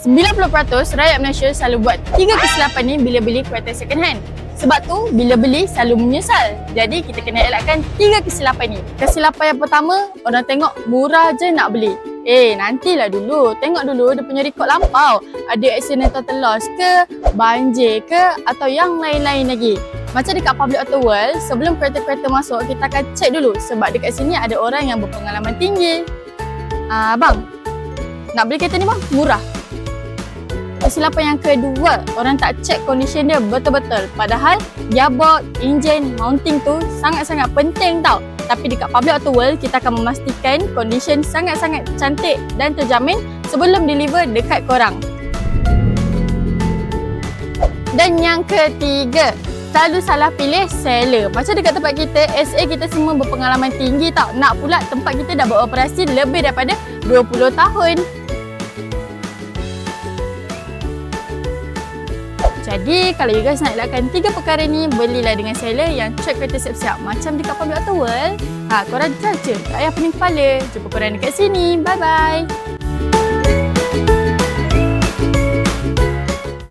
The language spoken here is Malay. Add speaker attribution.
Speaker 1: 90% rakyat Malaysia selalu buat 3 kesilapan ni bila beli kereta second hand. Sebab tu, bila beli selalu menyesal. Jadi, kita kena elakkan 3 kesilapan ni. Kesilapan yang pertama, orang tengok murah je nak beli. Nantilah dulu. Tengok dulu dia punya rekod lampau. Ada accidental loss ke, banjir ke atau yang lain-lain lagi. Macam dekat public auto world, sebelum kereta-kereta masuk, kita akan cek dulu sebab dekat sini ada orang yang berpengalaman tinggi. Bang, nak beli kereta ni bang? Murah. Kesilapan yang kedua, orang tak cek condition dia betul-betul. Padahal gearbox, enjin, mounting tu sangat-sangat penting tau. Tapi dekat public auto world, kita akan memastikan condition sangat-sangat cantik dan terjamin sebelum deliver dekat korang. Dan yang ketiga, selalu salah pilih seller. Macam dekat tempat kita, SA kita semua berpengalaman tinggi tau. Nak pula tempat kita dah beroperasi lebih daripada 20 tahun. Jadi, kalau you guys nak elakkan 3 perkara ni, belilah dengan seller yang check kereta siap-siap. Macam dekat public auto world, korang judge je. Tak payah pening kepala. Jumpa korang dekat sini. Bye-bye.